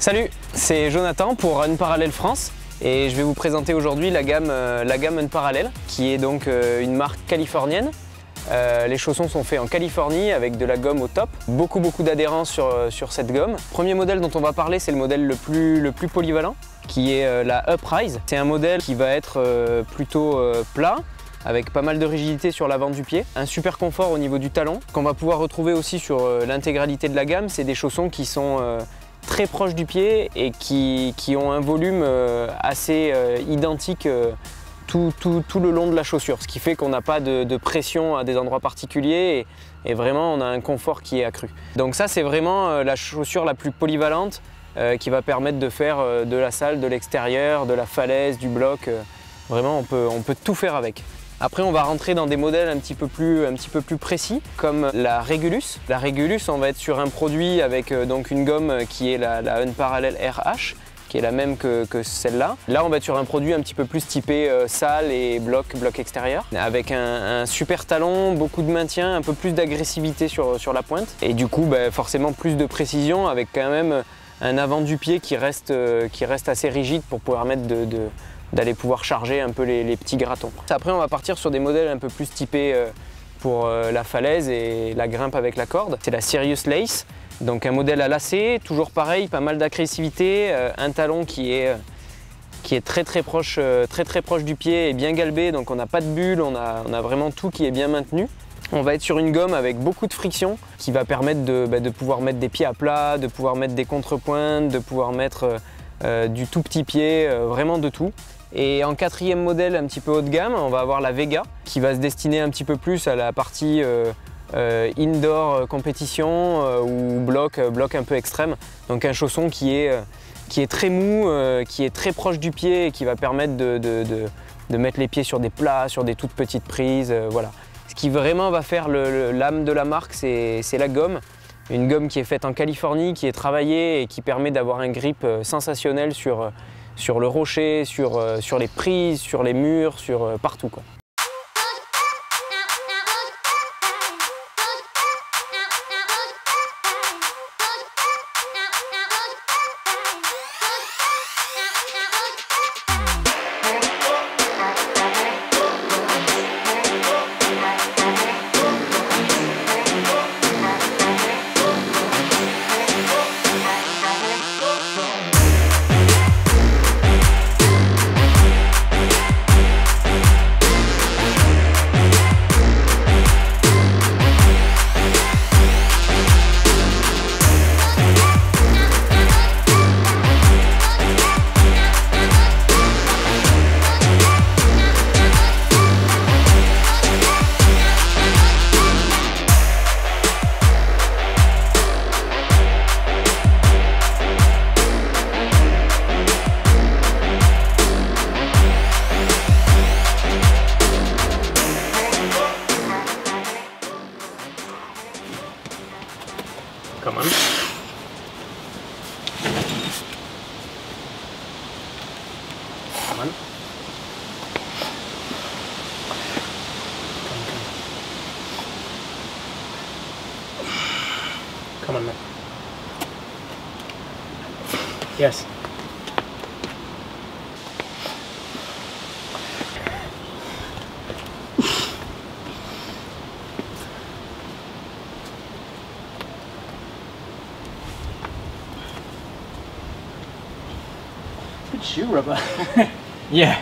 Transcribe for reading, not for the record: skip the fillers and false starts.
Salut, c'est Jonathan pour Unparallel France et je vais vous présenter aujourd'hui la gamme Unparallel qui est donc une marque californienne. Les chaussons sont faits en Californie avec de la gomme au top. Beaucoup d'adhérence sur cette gomme. Premier modèle dont on va parler, c'est le modèle le plus polyvalent qui est la Uprise. C'est un modèle qui va être plutôt plat, avec pas mal de rigidité sur l'avant du pied, un super confort au niveau du talon. Qu'on va pouvoir retrouver aussi sur l'intégralité de la gamme, c'est des chaussons qui sont très proches du pied et qui ont un volume assez identique tout le long de la chaussure, ce qui fait qu'on n'a pas de pression à des endroits particuliers et vraiment on a un confort qui est accru. Donc ça c'est vraiment la chaussure la plus polyvalente qui va permettre de faire de la salle, de l'extérieur, de la falaise, du bloc. Vraiment on peut tout faire avec. Après on va rentrer dans des modèles un petit peu plus précis comme la Regulus. La Regulus, on va être sur un produit avec donc une gomme qui est la Unparallel RH, qui est la même que celle-là. Là on va être sur un produit un petit peu plus typé salle et bloc extérieur, avec un super talon, beaucoup de maintien, un peu plus d'agressivité sur la pointe et du coup forcément plus de précision avec quand même un avant du pied qui reste assez rigide pour permettre d'aller pouvoir charger un peu les petits gratons. Après on va partir sur des modèles un peu plus typés pour la falaise et la grimpe avec la corde. C'est la Sirius Lace, donc un modèle à lacets, toujours pareil, pas mal d'agressivité, un talon qui est très proche du pied et bien galbé, donc on n'a pas de bulle, on a vraiment tout qui est bien maintenu. On va être sur une gomme avec beaucoup de friction qui va permettre de pouvoir mettre des pieds à plat, de pouvoir mettre des contrepointes, de pouvoir mettre du tout petit pied, vraiment de tout. Et en quatrième modèle un petit peu haut de gamme, on va avoir la Vega qui va se destiner un petit peu plus à la partie indoor compétition ou bloc un peu extrême. Donc un chausson qui est très mou, qui est très proche du pied et qui va permettre de mettre les pieds sur des plats, sur des toutes petites prises, voilà. Ce qui vraiment va faire l'âme de la marque, c'est la gomme. Une gomme qui est faite en Californie, qui est travaillée et qui permet d'avoir un grip sensationnel sur le rocher, sur les prises, sur les murs, partout, quoi. Come on. Come on. Come on, man. Yes. Good shoe rubber. Yeah.